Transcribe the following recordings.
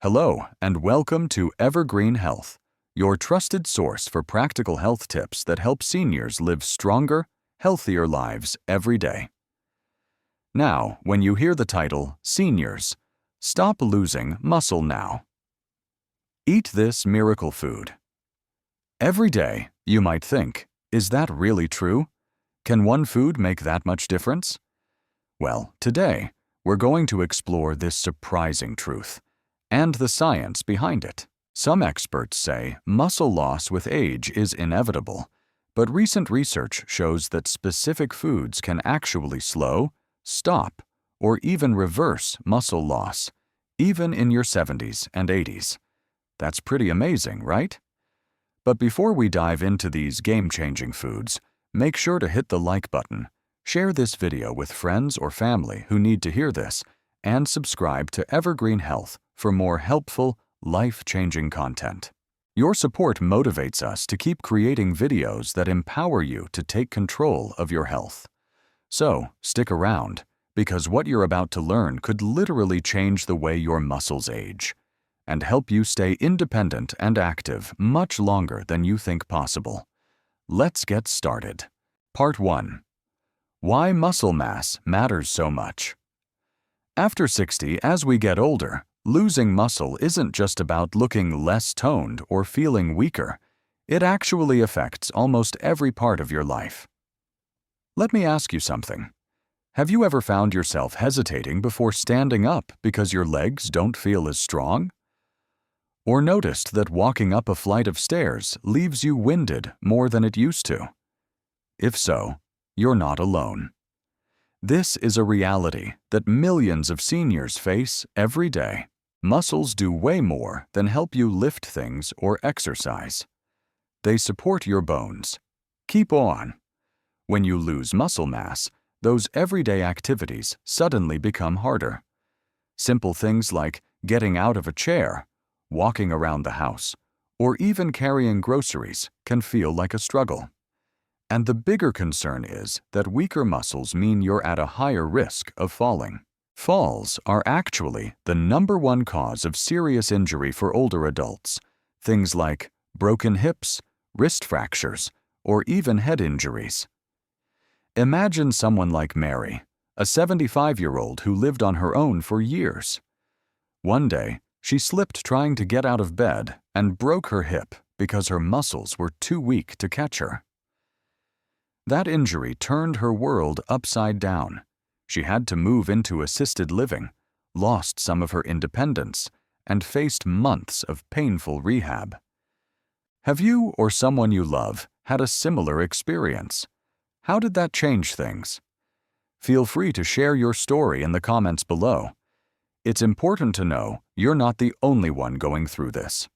Hello, and welcome to Evergreen Health, your trusted source for practical health tips that help seniors live stronger, healthier lives every day. Now, when you hear the title, Seniors, stop losing muscle now. Eat this miracle food. Every day, you might think, is that really true? Can one food make that much difference? Well, today, we're going to explore this surprising truth and the science behind it. Some experts say muscle loss with age is inevitable, but recent research shows that specific foods can actually slow, stop, or even reverse muscle loss, even in your 70s and 80s. That's pretty amazing, right? But before we dive into these game-changing foods, make sure to hit the like button, share this video with friends or family who need to hear this, and subscribe to Evergreen Health for more helpful, life-changing content. Your support motivates us to keep creating videos that empower you to take control of your health. So, stick around, because what you're about to learn could literally change the way your muscles age and help you stay independent and active much longer than you think possible. Let's get started. Part 1. Why muscle mass matters so much. After 60, as we get older, losing muscle isn't just about looking less toned or feeling weaker. It actually affects almost every part of your life. Let me ask you something. Have you ever found yourself hesitating before standing up because your legs don't feel as strong? Or noticed that walking up a flight of stairs leaves you winded more than it used to? If so, you're not alone. This is a reality that millions of seniors face every day. Muscles do way more than help you lift things or exercise. They support your bones. Keep on. When you lose muscle mass, those everyday activities suddenly become harder. Simple things like getting out of a chair, walking around the house, or even carrying groceries can feel like a struggle. And the bigger concern is that weaker muscles mean you're at a higher risk of falling. Falls are actually the #1 cause of serious injury for older adults. Things like broken hips, wrist fractures, or even head injuries. Imagine someone like Mary, a 75-year-old who lived on her own for years. One day, she slipped trying to get out of bed and broke her hip because her muscles were too weak to catch her. That injury turned her world upside down. She had to move into assisted living, lost some of her independence, and faced months of painful rehab. Have you or someone you love had a similar experience? How did that change things? Feel free to share your story in the comments below. It's important to know you're not the only one going through this.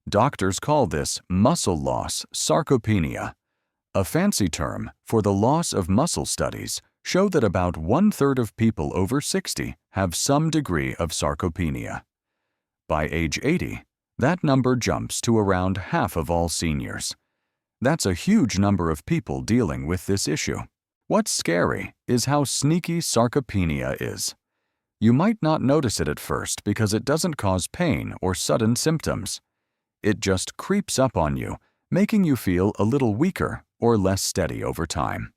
Doctors call this muscle loss sarcopenia. A fancy term for the loss of muscle. Studies show that about 1/3 of people over 60 have some degree of sarcopenia. By age 80, that number jumps to around half of all seniors. That's a huge number of people dealing with this issue. What's scary is how sneaky sarcopenia is. You might not notice it at first because it doesn't cause pain or sudden symptoms. It just creeps up on you, making you feel a little weaker or less steady over time.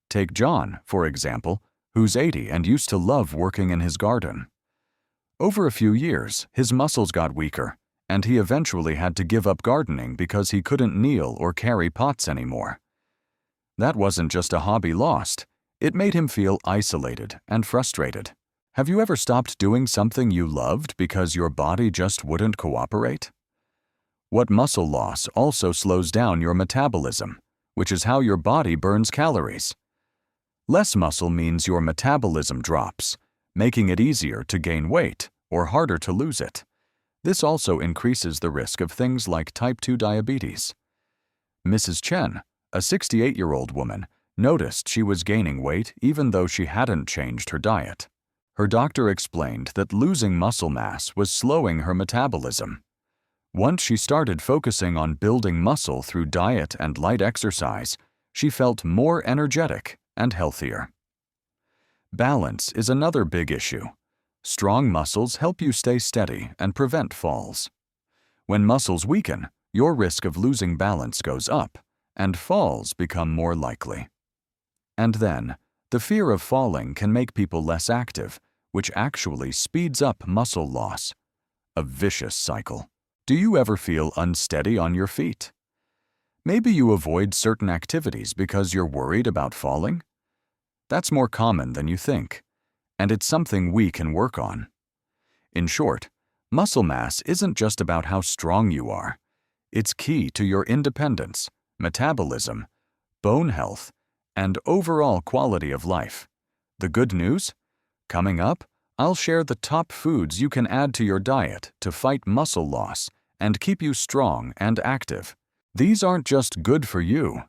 Take John, for example, who's 80 and used to love working in his garden. Over a few years, his muscles got weaker, and he eventually had to give up gardening because he couldn't kneel or carry pots anymore. That wasn't just a hobby lost. It made him feel isolated and frustrated. Have you ever stopped doing something you loved because your body just wouldn't cooperate? What muscle loss also slows down your metabolism, which is how your body burns calories. Less muscle means your metabolism drops, making it easier to gain weight or harder to lose it. This also increases the risk of things like type 2 diabetes. Mrs. Chen, a 68-year-old woman, noticed she was gaining weight even though she hadn't changed her diet. Her doctor explained that losing muscle mass was slowing her metabolism. Once she started focusing on building muscle through diet and light exercise, she felt more energetic and healthier. Balance is another big issue. Strong muscles help you stay steady and prevent falls. When muscles weaken, your risk of losing balance goes up, and falls become more likely. And then, the fear of falling can make people less active, which actually speeds up muscle loss. A vicious cycle. Do you ever feel unsteady on your feet? Maybe you avoid certain activities because you're worried about falling? That's more common than you think, and it's something we can work on. In short, muscle mass isn't just about how strong you are. It's key to your independence, metabolism, bone health, and overall quality of life. The good news? Coming up, I'll share the top foods you can add to your diet to fight muscle loss and keep you strong and active. These aren't just good for you.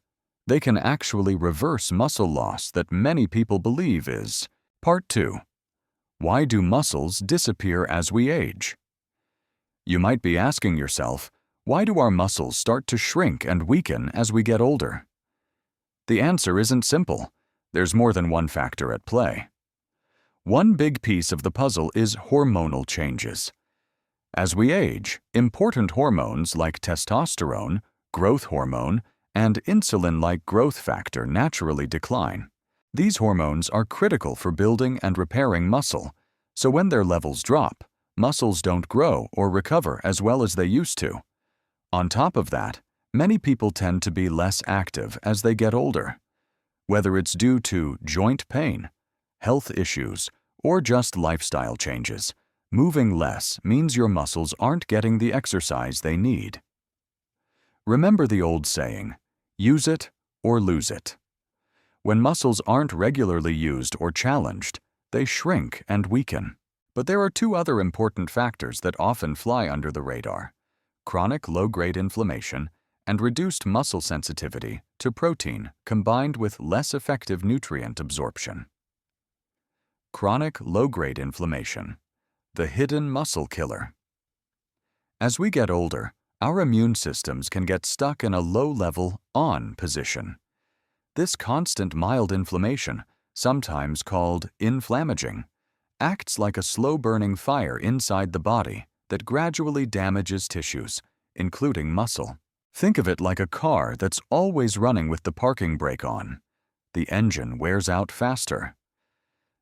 They can actually reverse muscle loss that many people believe is. Part 2. Why do muscles disappear as we age? You might be asking yourself, why do our muscles start to shrink and weaken as we get older? The answer isn't simple. There's more than one factor at play. One big piece of the puzzle is hormonal changes. As we age, important hormones like testosterone, growth hormone, and insulin-like growth factor naturally decline. These hormones are critical for building and repairing muscle, so when their levels drop, muscles don't grow or recover as well as they used to. On top of that, many people tend to be less active as they get older. Whether it's due to joint pain, health issues, or just lifestyle changes, moving less means your muscles aren't getting the exercise they need. Remember the old saying, use it or lose it. When muscles aren't regularly used or challenged, they shrink and weaken. But there are two other important factors that often fly under the radar: chronic low-grade inflammation and reduced muscle sensitivity to protein combined with less effective nutrient absorption. Chronic low-grade inflammation, the hidden muscle killer. As we get older, our immune systems can get stuck in a low-level on position. This constant mild inflammation, sometimes called inflammaging, acts like a slow-burning fire inside the body that gradually damages tissues, including muscle. Think of it like a car that's always running with the parking brake on. The engine wears out faster.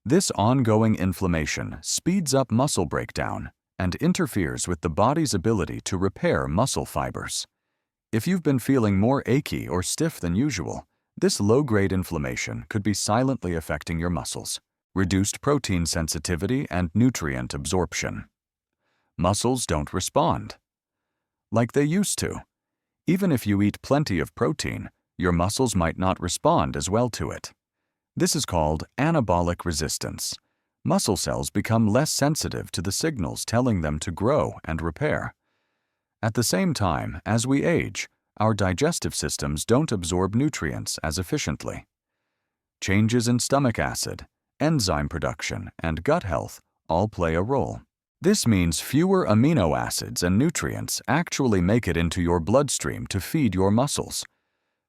This ongoing inflammation speeds up muscle breakdown and interferes with the body's ability to repair muscle fibers. If you've been feeling more achy or stiff than usual, this low-grade inflammation could be silently affecting your muscles. Reduced protein sensitivity and nutrient absorption. Muscles don't respond like they used to. Even if you eat plenty of protein, your muscles might not respond as well to it. This is called anabolic resistance. Muscle cells become less sensitive to the signals telling them to grow and repair. At the same time, as we age, our digestive systems don't absorb nutrients as efficiently. Changes in stomach acid, enzyme production, and gut health all play a role. This means fewer amino acids and nutrients actually make it into your bloodstream to feed your muscles.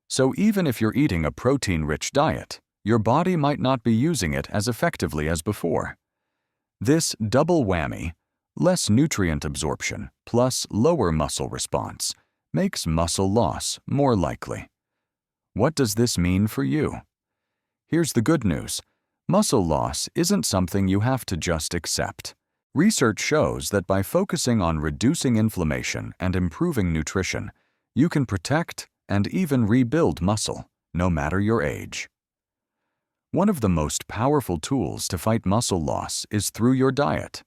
So even if you're eating a protein-rich diet, your body might not be using it as effectively as before. This double whammy, less nutrient absorption plus lower muscle response, makes muscle loss more likely. What does this mean for you? Here's the good news. Muscle loss isn't something you have to just accept. Research shows that by focusing on reducing inflammation and improving nutrition, you can protect and even rebuild muscle, no matter your age. One of the most powerful tools to fight muscle loss is through your diet.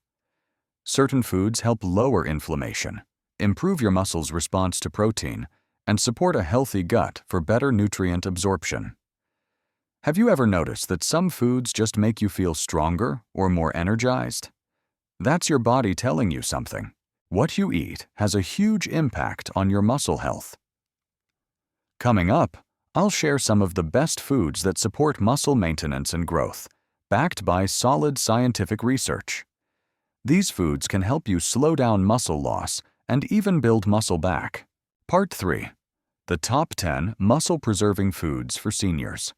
Certain foods help lower inflammation, improve your muscles' response to protein, and support a healthy gut for better nutrient absorption. Have you ever noticed that some foods just make you feel stronger or more energized? That's your body telling you something. What you eat has a huge impact on your muscle health. Coming up, I'll share some of the best foods that support muscle maintenance and growth, backed by solid scientific research. These foods can help you slow down muscle loss and even build muscle back. Part 3. The top 10 muscle-preserving foods for seniors.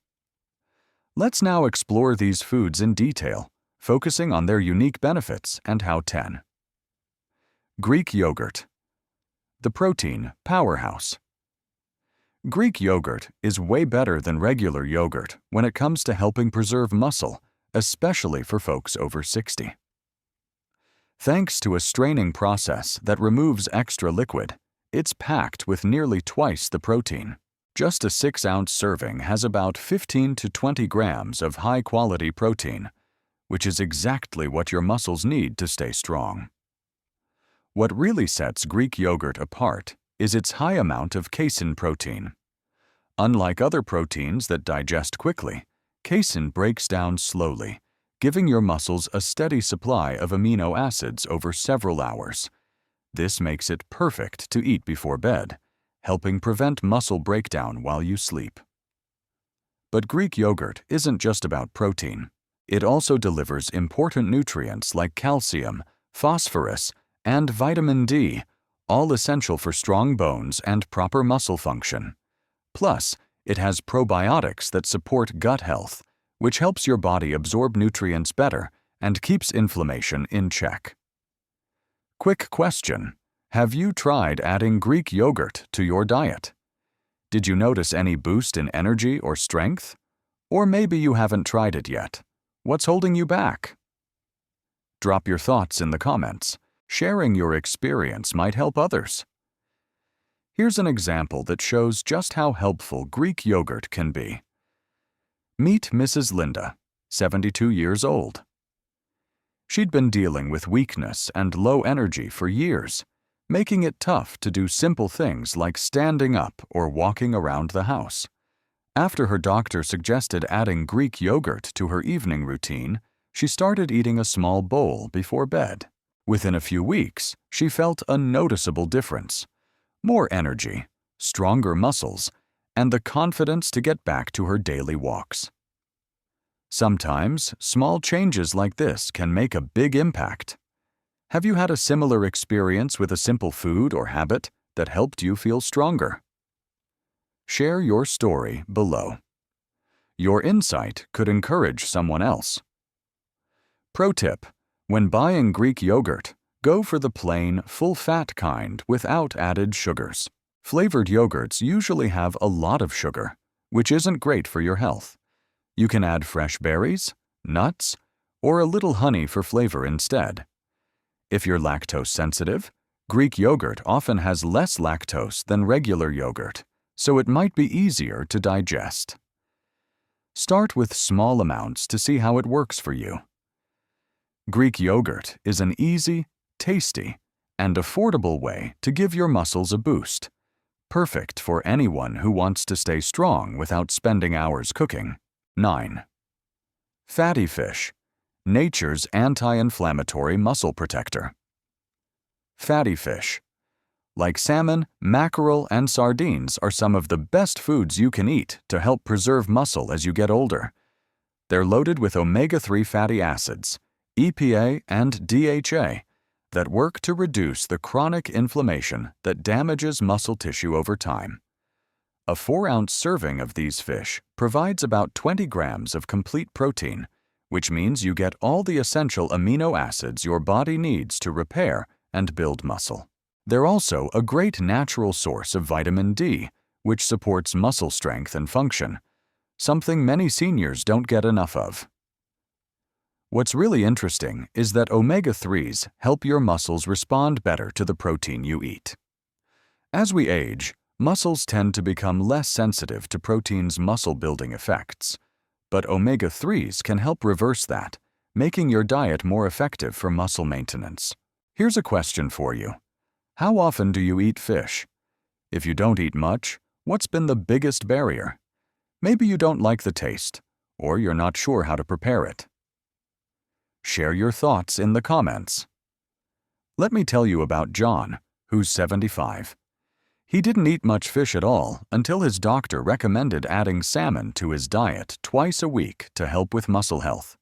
Let's now explore these foods in detail, focusing on their unique benefits and how 10. Greek yogurt. The protein powerhouse. Greek yogurt is way better than regular yogurt when it comes to helping preserve muscle, especially for folks over 60. Thanks to a straining process that removes extra liquid, it's packed with nearly twice the protein. Just a 6-ounce serving has about 15 to 20 grams of high-quality protein, which is exactly what your muscles need to stay strong. What really sets Greek yogurt apart is its high amount of casein protein. Unlike other proteins that digest quickly, casein breaks down slowly, giving your muscles a steady supply of amino acids over several hours. This makes it perfect to eat before bed, helping prevent muscle breakdown while you sleep. But Greek yogurt isn't just about protein. It also delivers important nutrients like calcium, phosphorus, and vitamin D, all essential for strong bones and proper muscle function. Plus, it has probiotics that support gut health, which helps your body absorb nutrients better and keeps inflammation in check. Quick question: have you tried adding Greek yogurt to your diet? Did you notice any boost in energy or strength? Or maybe you haven't tried it yet. What's holding you back? Drop your thoughts in the comments. Sharing your experience might help others. Here's an example that shows just how helpful Greek yogurt can be. Meet Mrs. Linda, 72 years old. She'd been dealing with weakness and low energy for years, making it tough to do simple things like standing up or walking around the house. After her doctor suggested adding Greek yogurt to her evening routine, she started eating a small bowl before bed. Within a few weeks, she felt a noticeable difference: more energy, stronger muscles, and the confidence to get back to her daily walks. Sometimes, small changes like this can make a big impact. Have you had a similar experience with a simple food or habit that helped you feel stronger? Share your story below. Your insight could encourage someone else. Pro tip: when buying Greek yogurt, go for the plain, full-fat kind without added sugars. Flavored yogurts usually have a lot of sugar, which isn't great for your health. You can add fresh berries, nuts, or a little honey for flavor instead. If you're lactose sensitive, Greek yogurt often has less lactose than regular yogurt, so it might be easier to digest. Start with small amounts to see how it works for you. Greek yogurt is an easy, tasty, and affordable way to give your muscles a boost. Perfect for anyone who wants to stay strong without spending hours cooking. 9. Fatty fish, nature's anti-inflammatory muscle protector. Fatty fish, like salmon, mackerel, and sardines, are some of the best foods you can eat to help preserve muscle as you get older. They're loaded with omega-3 fatty acids, EPA and DHA, that work to reduce the chronic inflammation that damages muscle tissue over time. A 4-ounce serving of these fish provides about 20 grams of complete protein, which means you get all the essential amino acids your body needs to repair and build muscle. They're also a great natural source of vitamin D, which supports muscle strength and function, something many seniors don't get enough of. What's really interesting is that omega-3s help your muscles respond better to the protein you eat. As we age, muscles tend to become less sensitive to protein's muscle-building effects, but omega-3s can help reverse that, making your diet more effective for muscle maintenance. Here's a question for you. How often do you eat fish? If you don't eat much, what's been the biggest barrier? Maybe you don't like the taste, or you're not sure how to prepare it. Share your thoughts in the comments. Let me tell you about John, who's 75. He didn't eat much fish at all until his doctor recommended adding salmon to his diet twice a week to help with muscle health.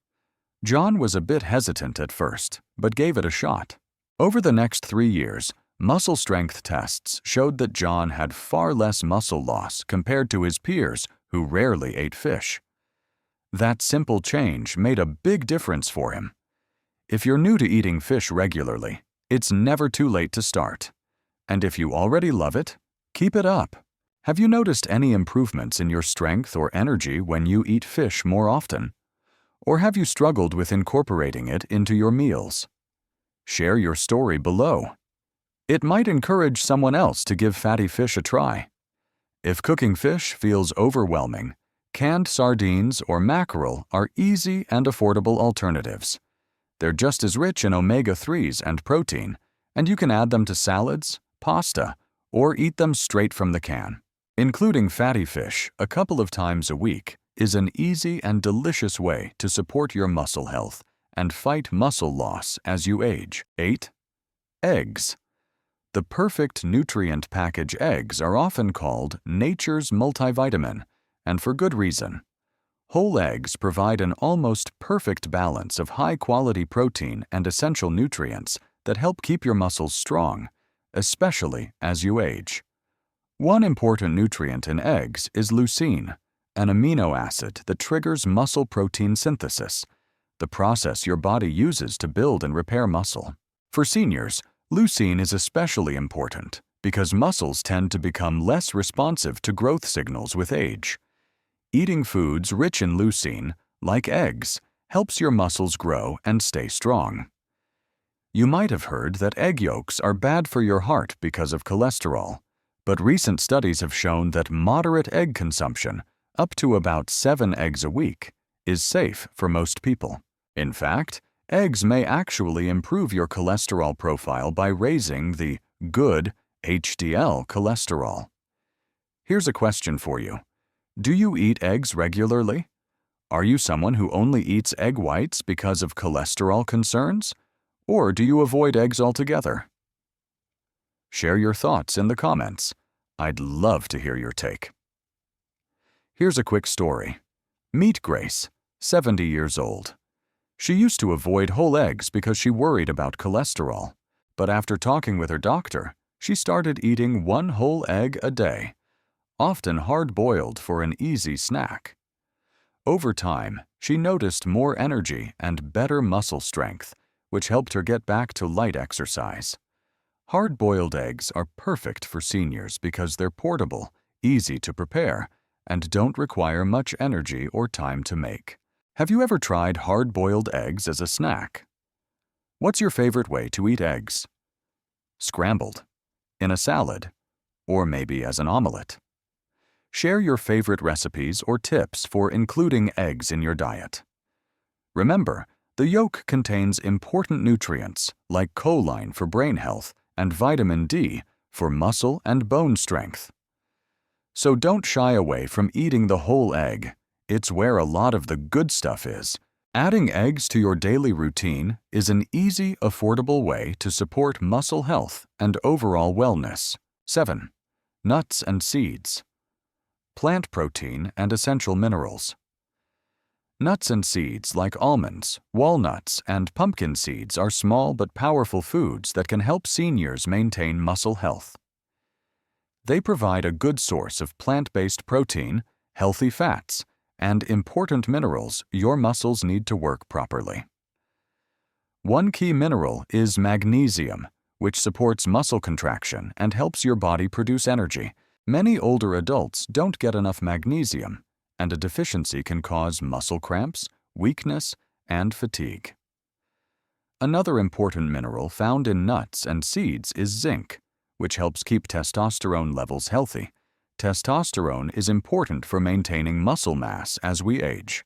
John was a bit hesitant at first, but gave it a shot. Over the next 3 years, muscle strength tests showed that John had far less muscle loss compared to his peers who rarely ate fish. That simple change made a big difference for him. If you're new to eating fish regularly, it's never too late to start. And if you already love it, keep it up. Have you noticed any improvements in your strength or energy when you eat fish more often? Or have you struggled with incorporating it into your meals? Share your story below. It might encourage someone else to give fatty fish a try. If cooking fish feels overwhelming, canned sardines or mackerel are easy and affordable alternatives. They're just as rich in omega-3s and protein, and you can add them to salads, pasta, or eat them straight from the can. Including fatty fish a couple of times a week is an easy and delicious way to support your muscle health and fight muscle loss as you age. 8. Eggs. The perfect nutrient package eggs are often called nature's multivitamin, and for good reason. Whole eggs provide an almost perfect balance of high-quality protein and essential nutrients that help keep your muscles strong, especially as you age. One important nutrient in eggs is leucine, an amino acid that triggers muscle protein synthesis, the process your body uses to build and repair muscle. For seniors, leucine is especially important because muscles tend to become less responsive to growth signals with age. Eating foods rich in leucine, like eggs, helps your muscles grow and stay strong. You might have heard that egg yolks are bad for your heart because of cholesterol, but recent studies have shown that moderate egg consumption, up to about 7 eggs a week, is safe for most people. In fact, eggs may actually improve your cholesterol profile by raising the good HDL cholesterol. Here's a question for you. Do you eat eggs regularly? Are you someone who only eats egg whites because of cholesterol concerns? Or do you avoid eggs altogether? Share your thoughts in the comments. I'd love to hear your take. Here's a quick story. Meet Grace, 70 years old. She used to avoid whole eggs because she worried about cholesterol. But after talking with her doctor, she started eating 1 whole egg a day, often hard-boiled for an easy snack. Over time, she noticed more energy and better muscle strength, which helped her get back to light exercise. Hard-boiled eggs are perfect for seniors because they're portable, easy to prepare, and don't require much energy or time to make. Have you ever tried hard-boiled eggs as a snack? What's your favorite way to eat eggs? Scrambled, in a salad, or maybe as an omelet? Share your favorite recipes or tips for including eggs in your diet. Remember, the yolk contains important nutrients like choline for brain health and vitamin D for muscle and bone strength. So don't shy away from eating the whole egg. It's where a lot of the good stuff is. Adding eggs to your daily routine is an easy, affordable way to support muscle health and overall wellness. 7. Nuts and seeds. Plant protein and essential minerals. Nuts and seeds like almonds, walnuts, and pumpkin seeds are small but powerful foods that can help seniors maintain muscle health. They provide a good source of plant-based protein, healthy fats, and important minerals your muscles need to work properly. One key mineral is magnesium, which supports muscle contraction and helps your body produce energy. Many older adults don't get enough magnesium, and a deficiency can cause muscle cramps, weakness, and fatigue. Another important mineral found in nuts and seeds is zinc, which helps keep testosterone levels healthy. Testosterone is important for maintaining muscle mass as we age.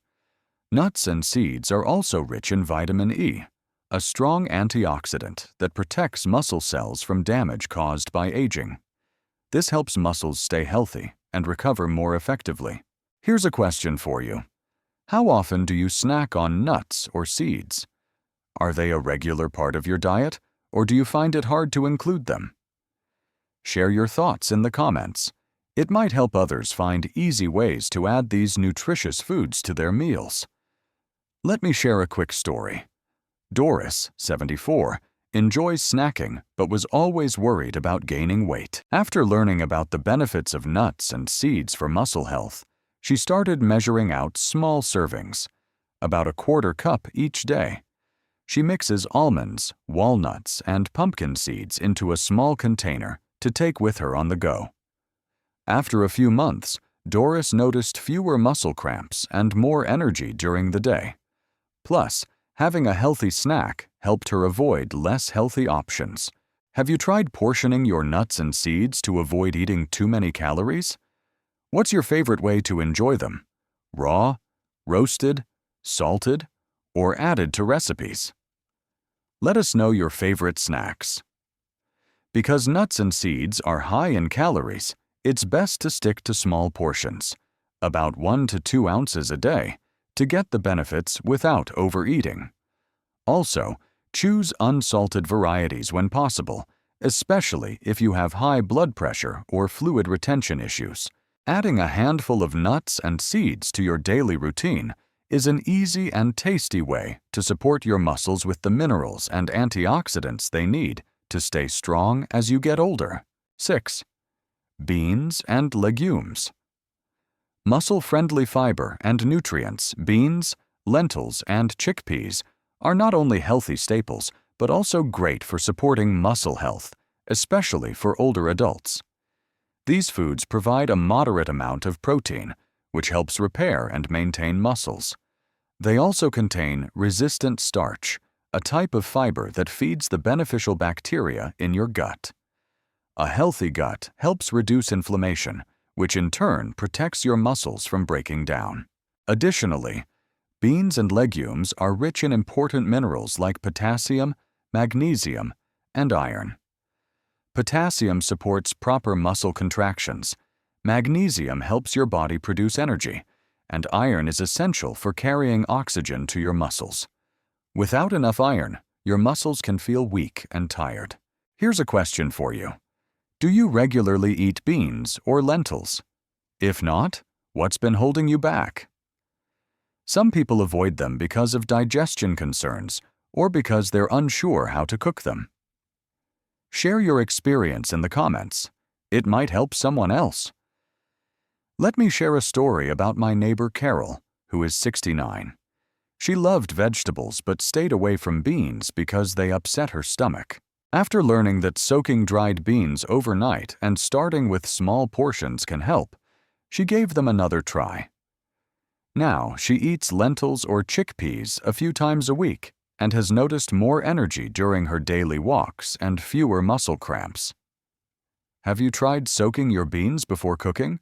Nuts and seeds are also rich in vitamin E, a strong antioxidant that protects muscle cells from damage caused by aging. This helps muscles stay healthy and recover more effectively. Here's a question for you. How often do you snack on nuts or seeds? Are they a regular part of your diet, or do you find it hard to include them? Share your thoughts in the comments. It might help others find easy ways to add these nutritious foods to their meals. Let me share a quick story. Doris, 74, enjoys snacking but was always worried about gaining weight. After learning about the benefits of nuts and seeds for muscle health, She started measuring out small servings, about a quarter cup each day. She mixes almonds, walnuts, and pumpkin seeds into a small container to take with her on the go. After a few months, Doris noticed fewer muscle cramps and more energy during the day. Plus, having a healthy snack helped her avoid less healthy options. Have you tried portioning your nuts and seeds to avoid eating too many calories? What's your favorite way to enjoy them? Raw, roasted, salted, or added to recipes? Let us know your favorite snacks. Because nuts and seeds are high in calories, it's best to stick to small portions, about 1 to 2 ounces a day, to get the benefits without overeating. Also, choose unsalted varieties when possible, especially if you have high blood pressure or fluid retention issues. Adding a handful of nuts and seeds to your daily routine is an easy and tasty way to support your muscles with the minerals and antioxidants they need to stay strong as you get older. 6. Beans and legumes. Muscle-friendly fiber and nutrients, beans, lentils, and chickpeas are not only healthy staples, but also great for supporting muscle health, especially for older adults. These foods provide a moderate amount of protein, which helps repair and maintain muscles. They also contain resistant starch, a type of fiber that feeds the beneficial bacteria in your gut. A healthy gut helps reduce inflammation, which in turn protects your muscles from breaking down. Additionally, beans and legumes are rich in important minerals like potassium, magnesium, and iron. Potassium supports proper muscle contractions, magnesium helps your body produce energy, and iron is essential for carrying oxygen to your muscles. Without enough iron, your muscles can feel weak and tired. Here's a question for you. Do you regularly eat beans or lentils? If not, what's been holding you back? Some people avoid them because of digestion concerns or because they're unsure how to cook them. Share your experience in the comments. It might help someone else. Let me share a story about my neighbor Carol, who is 69. She loved vegetables but stayed away from beans because they upset her stomach. After learning that soaking dried beans overnight and starting with small portions can help, she gave them another try. Now she eats lentils or chickpeas a few times a week and has noticed more energy during her daily walks and fewer muscle cramps. Have you tried soaking your beans before cooking?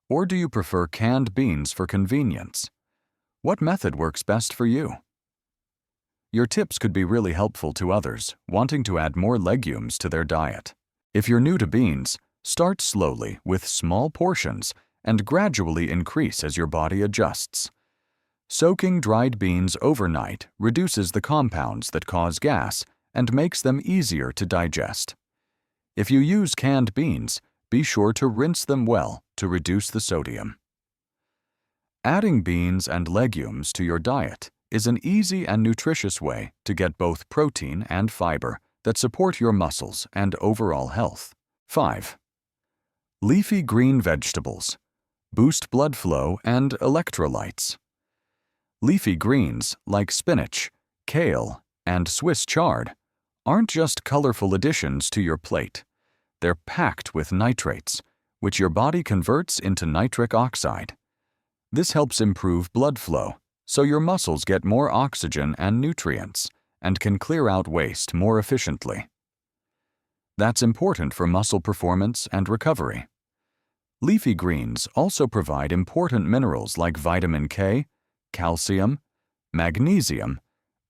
Or do you prefer canned beans for convenience? What method works best for you? Your tips could be really helpful to others wanting to add more legumes to their diet. If you're new to beans, start slowly with small portions and gradually increase as your body adjusts. Soaking dried beans overnight reduces the compounds that cause gas and makes them easier to digest. If you use canned beans, be sure to rinse them well to reduce the sodium. Adding beans and legumes to your diet is an easy and nutritious way to get both protein and fiber that support your muscles and overall health. 5. Leafy green vegetables. Boost blood flow and electrolytes. Leafy greens like spinach, kale, and Swiss chard aren't just colorful additions to your plate. They're packed with nitrates, which your body converts into nitric oxide. This helps improve blood flow, so your muscles get more oxygen and nutrients and can clear out waste more efficiently. That's important for muscle performance and recovery. Leafy greens also provide important minerals like vitamin K, calcium, magnesium,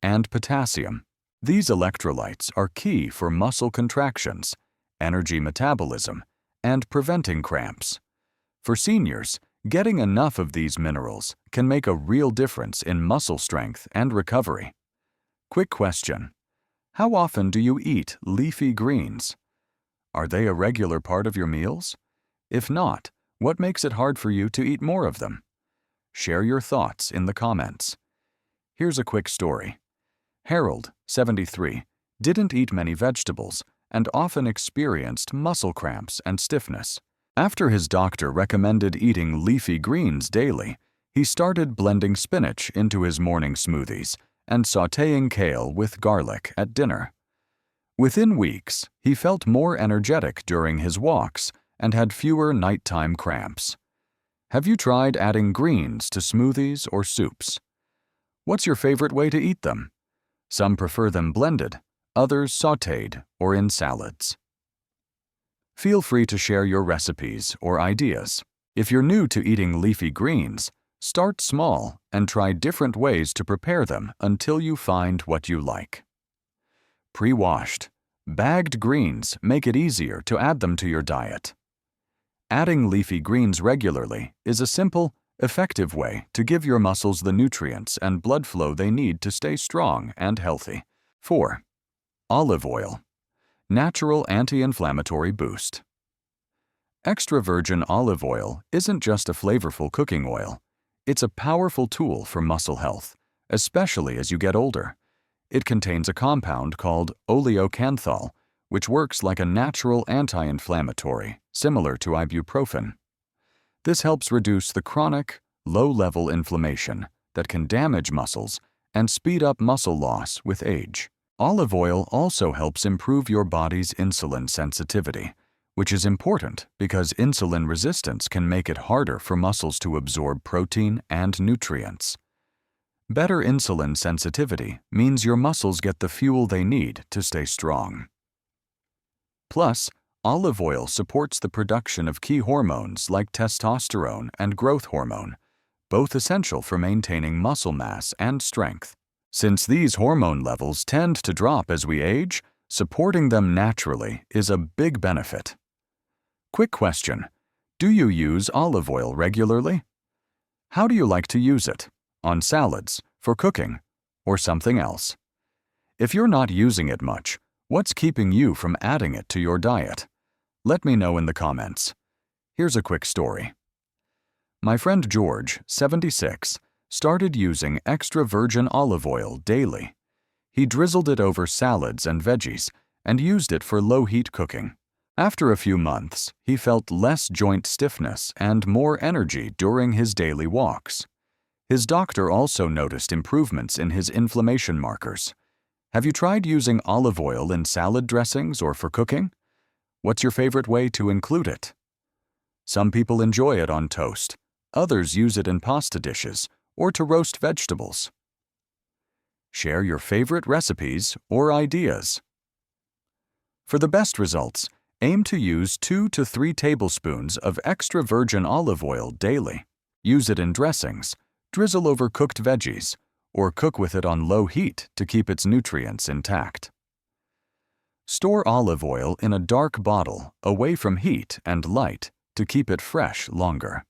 and potassium. These electrolytes are key for muscle contractions, energy metabolism, and preventing cramps. For seniors, getting enough of these minerals can make a real difference in muscle strength and recovery. Quick question: how often do you eat leafy greens? Are they a regular part of your meals? If not, what makes it hard for you to eat more of them? Share your thoughts in the comments. Here's a quick story. Harold, 73, didn't eat many vegetables and often experienced muscle cramps and stiffness. After his doctor recommended eating leafy greens daily, he started blending spinach into his morning smoothies and sautéing kale with garlic at dinner. Within weeks, he felt more energetic during his walks and had fewer nighttime cramps. Have you tried adding greens to smoothies or soups? What's your favorite way to eat them? Some prefer them blended, others sautéed or in salads. Feel free to share your recipes or ideas. If you're new to eating leafy greens, start small and try different ways to prepare them until you find what you like. Pre-washed, bagged greens make it easier to add them to your diet. Adding leafy greens regularly is a simple, effective way to give your muscles the nutrients and blood flow they need to stay strong and healthy. 4. Olive oil. Natural anti-inflammatory boost. Extra virgin olive oil isn't just a flavorful cooking oil. It's a powerful tool for muscle health, especially as you get older. It contains a compound called oleocanthal, which works like a natural anti-inflammatory, similar to ibuprofen. This helps reduce the chronic, low-level inflammation that can damage muscles and speed up muscle loss with age. Olive oil also helps improve your body's insulin sensitivity, which is important because insulin resistance can make it harder for muscles to absorb protein and nutrients. Better insulin sensitivity means your muscles get the fuel they need to stay strong. Plus, olive oil supports the production of key hormones like testosterone and growth hormone, both essential for maintaining muscle mass and strength. Since these hormone levels tend to drop as we age, supporting them naturally is a big benefit. Quick question: do you use olive oil regularly? How do you like to use it? On salads, for cooking, or something else? If you're not using it much, what's keeping you from adding it to your diet? Let me know in the comments. Here's a quick story. My friend George, 76, started using extra virgin olive oil daily. He drizzled it over salads and veggies and used it for low-heat cooking. After a few months, he felt less joint stiffness and more energy during his daily walks. His doctor also noticed improvements in his inflammation markers. Have you tried using olive oil in salad dressings or for cooking? What's your favorite way to include it? Some people enjoy it on toast. Others use it in pasta dishes or to roast vegetables. Share your favorite recipes or ideas. For the best results, aim to use 2 to 3 tablespoons of extra virgin olive oil daily. Use it in dressings, drizzle over cooked veggies, or cook with it on low heat to keep its nutrients intact. Store olive oil in a dark bottle away from heat and light to keep it fresh longer.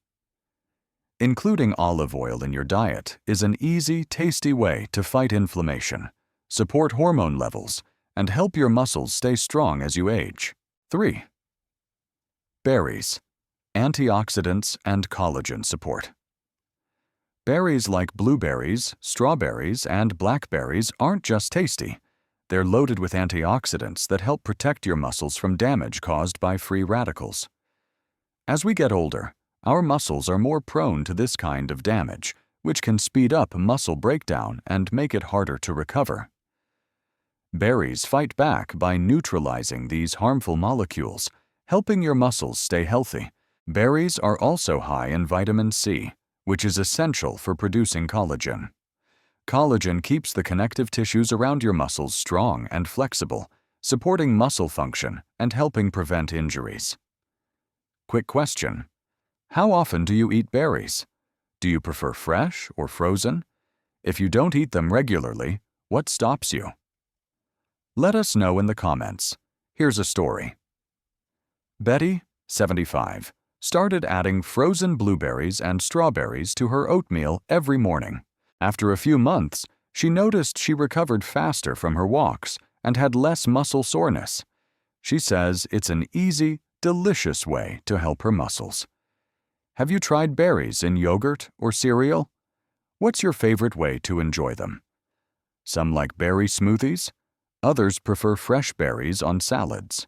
Including olive oil in your diet is an easy, tasty way to fight inflammation, support hormone levels, and help your muscles stay strong as you age. 3. Berries. Antioxidants and collagen support. Berries like blueberries, strawberries, and blackberries aren't just tasty. They're loaded with antioxidants that help protect your muscles from damage caused by free radicals. As we get older, our muscles are more prone to this kind of damage, which can speed up muscle breakdown and make it harder to recover. Berries fight back by neutralizing these harmful molecules, helping your muscles stay healthy. Berries are also high in vitamin C, which is essential for producing collagen. Collagen keeps the connective tissues around your muscles strong and flexible, supporting muscle function and helping prevent injuries. Quick question: how often do you eat berries? Do you prefer fresh or frozen? If you don't eat them regularly, what stops you? Let us know in the comments. Here's a story. Betty, 75, started adding frozen blueberries and strawberries to her oatmeal every morning. After a few months, she noticed she recovered faster from her walks and had less muscle soreness. She says it's an easy, delicious way to help her muscles. Have you tried berries in yogurt or cereal? What's your favorite way to enjoy them? Some like berry smoothies. Others prefer fresh berries on salads.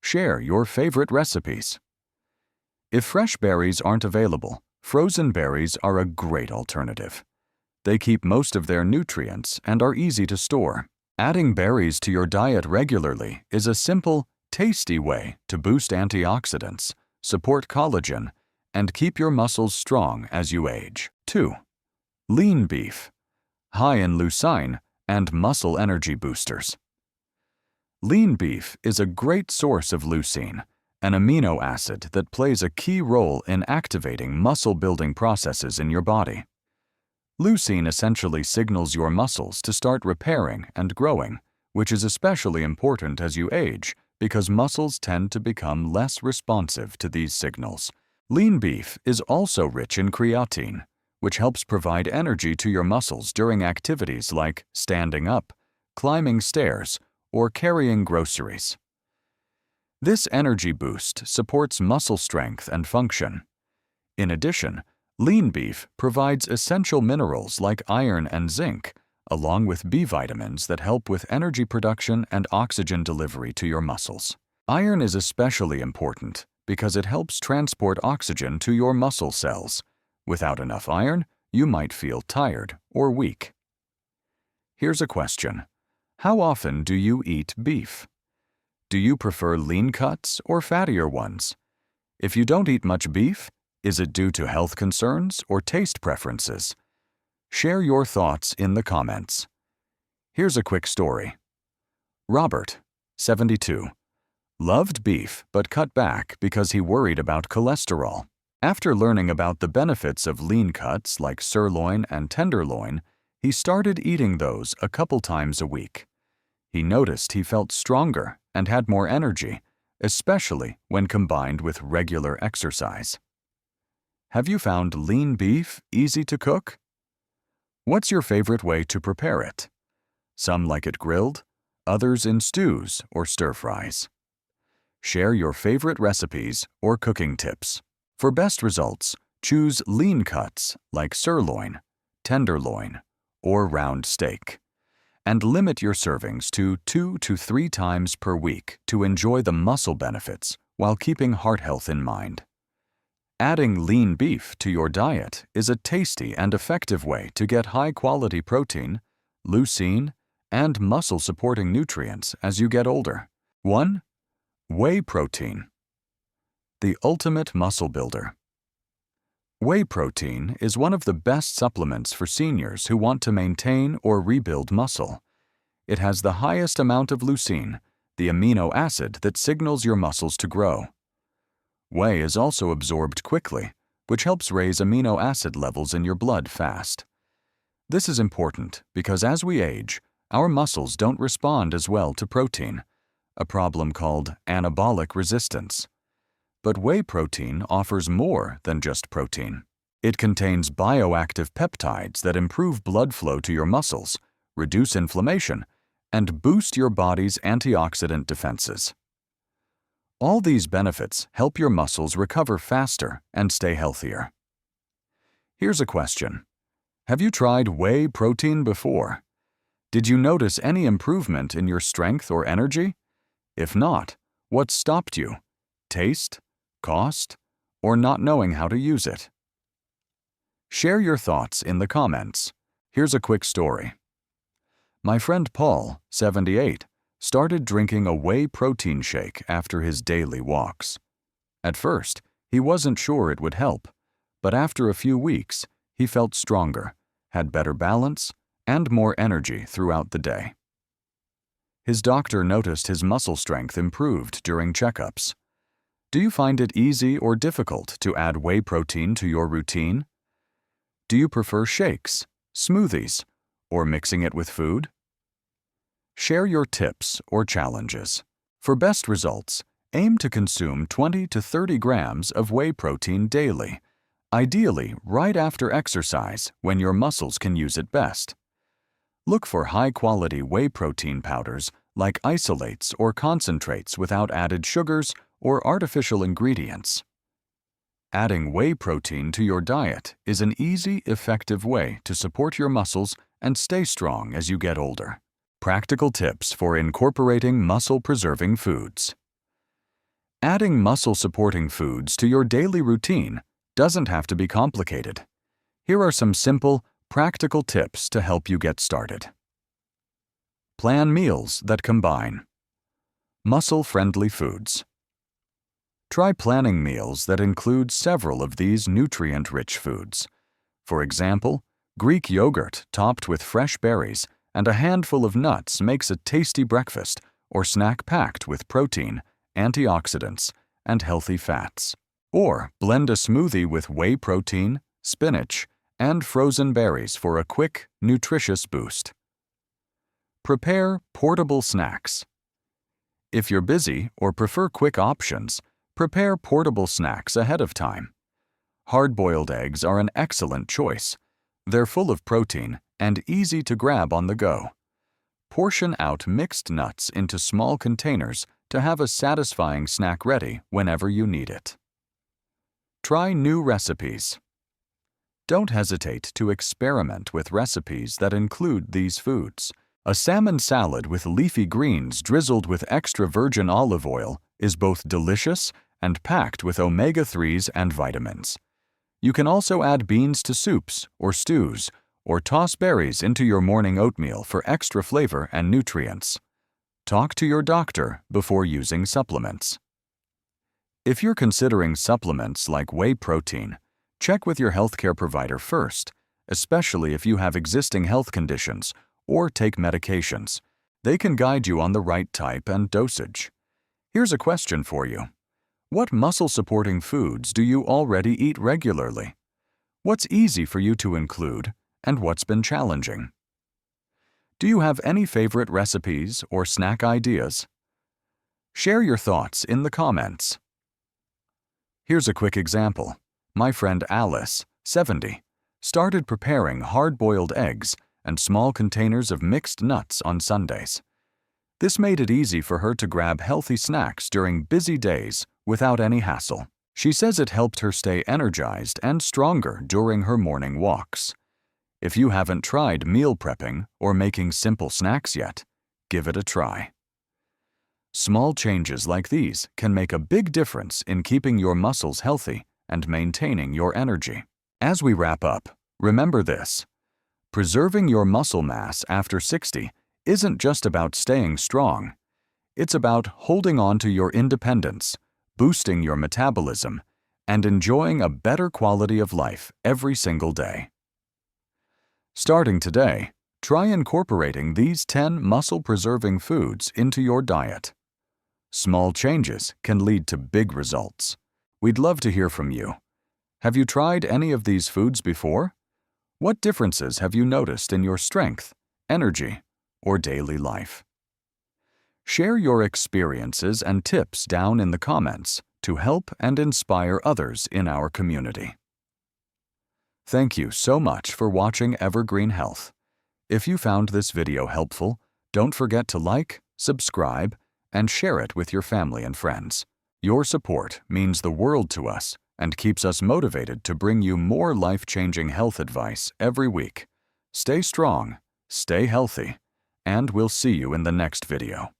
Share your favorite recipes. If fresh berries aren't available, frozen berries are a great alternative. They keep most of their nutrients and are easy to store. Adding berries to your diet regularly is a simple, tasty way to boost antioxidants, support collagen, and keep your muscles strong as you age. 2. Lean beef, high in leucine and muscle energy boosters. Lean beef is a great source of leucine, an amino acid that plays a key role in activating muscle-building processes in your body. Leucine essentially signals your muscles to start repairing and growing, which is especially important as you age because muscles tend to become less responsive to these signals. Lean beef is also rich in creatine, which helps provide energy to your muscles during activities like standing up, climbing stairs, or carrying groceries. This energy boost supports muscle strength and function. In addition, lean beef provides essential minerals like iron and zinc, along with B vitamins that help with energy production and oxygen delivery to your muscles. Iron is especially important because it helps transport oxygen to your muscle cells. Without enough iron, you might feel tired or weak. Here's a question. How often do you eat beef? Do you prefer lean cuts or fattier ones? If you don't eat much beef, is it due to health concerns or taste preferences? Share your thoughts in the comments. Here's a quick story. Robert, 72, loved beef but cut back because he worried about cholesterol. After learning about the benefits of lean cuts like sirloin and tenderloin, he started eating those a couple times a week. He noticed he felt stronger and had more energy, especially when combined with regular exercise. Have you found lean beef easy to cook? What's your favorite way to prepare it? Some like it grilled, others in stews or stir-fries. Share your favorite recipes or cooking tips. For best results, choose lean cuts like sirloin, tenderloin, or round steak, and limit your servings to 2 to 3 times per week to enjoy the muscle benefits while keeping heart health in mind. Adding lean beef to your diet is a tasty and effective way to get high-quality protein, leucine, and muscle-supporting nutrients as you get older. 1. Whey protein, the ultimate muscle builder. Whey protein is one of the best supplements for seniors who want to maintain or rebuild muscle. It has the highest amount of leucine, the amino acid that signals your muscles to grow. Whey is also absorbed quickly, which helps raise amino acid levels in your blood fast. This is important because as we age, our muscles don't respond as well to protein, a problem called anabolic resistance. But whey protein offers more than just protein. It contains bioactive peptides that improve blood flow to your muscles, reduce inflammation, and boost your body's antioxidant defenses. All these benefits help your muscles recover faster and stay healthier. Here's a question. Have you tried whey protein before? Did you notice any improvement in your strength or energy? If not, what stopped you? Taste, cost, or not knowing how to use it? Share your thoughts in the comments. Here's a quick story. My friend Paul, 78, started drinking a whey protein shake after his daily walks. At first, he wasn't sure it would help, but after a few weeks, he felt stronger, had better balance, and more energy throughout the day. His doctor noticed his muscle strength improved during checkups. Do you find it easy or difficult to add whey protein to your routine? Do you prefer shakes, smoothies, or mixing it with food? Share your tips or challenges. For best results, aim to consume 20 to 30 grams of whey protein daily, ideally right after exercise when your muscles can use it best. Look for high-quality whey protein powders like isolates or concentrates without added sugars or artificial ingredients. Adding whey protein to your diet is an easy, effective way to support your muscles and stay strong as you get older. Practical tips for incorporating muscle-preserving foods. Adding muscle-supporting foods to your daily routine doesn't have to be complicated. Here are some simple, practical tips to help you get started. Plan meals that combine muscle-friendly foods. Try planning meals that include several of these nutrient-rich foods. For example, Greek yogurt topped with fresh berries and a handful of nuts makes a tasty breakfast or snack packed with protein, antioxidants, and healthy fats. Or blend a smoothie with whey protein, spinach, and frozen berries for a quick, nutritious boost. Prepare portable snacks. If you're busy or prefer quick options, prepare portable snacks ahead of time. Hard-boiled eggs are an excellent choice. They're full of protein and easy to grab on the go. Portion out mixed nuts into small containers to have a satisfying snack ready whenever you need it. Try new recipes. Don't hesitate to experiment with recipes that include these foods. A salmon salad with leafy greens drizzled with extra virgin olive oil is both delicious and packed with omega-3s and vitamins. You can also add beans to soups or stews, or toss berries into your morning oatmeal for extra flavor and nutrients. Talk to your doctor before using supplements. If you're considering supplements like whey protein, check with your healthcare provider first, especially if you have existing health conditions or take medications. They can guide you on the right type and dosage. Here's a question for you. What muscle-supporting foods do you already eat regularly? What's easy for you to include, and what's been challenging? Do you have any favorite recipes or snack ideas? Share your thoughts in the comments. Here's a quick example. My friend Alice, 70, started preparing hard-boiled eggs and small containers of mixed nuts on Sundays. This made it easy for her to grab healthy snacks during busy days without any hassle. She says it helped her stay energized and stronger during her morning walks. If you haven't tried meal prepping or making simple snacks yet, give it a try. Small changes like these can make a big difference in keeping your muscles healthy and maintaining your energy. As we wrap up, remember this. Preserving your muscle mass after 60 isn't just about staying strong. It's about holding on to your independence, boosting your metabolism, and enjoying a better quality of life every single day. Starting today, try incorporating these 10 muscle-preserving foods into your diet. Small changes can lead to big results. We'd love to hear from you. Have you tried any of these foods before? What differences have you noticed in your strength, energy, or daily life? Share your experiences and tips down in the comments to help and inspire others in our community. Thank you so much for watching Evergreen Health. If you found this video helpful, don't forget to like, subscribe, and share it with your family and friends. Your support means the world to us and keeps us motivated to bring you more life-changing health advice every week. Stay strong, stay healthy, and we'll see you in the next video.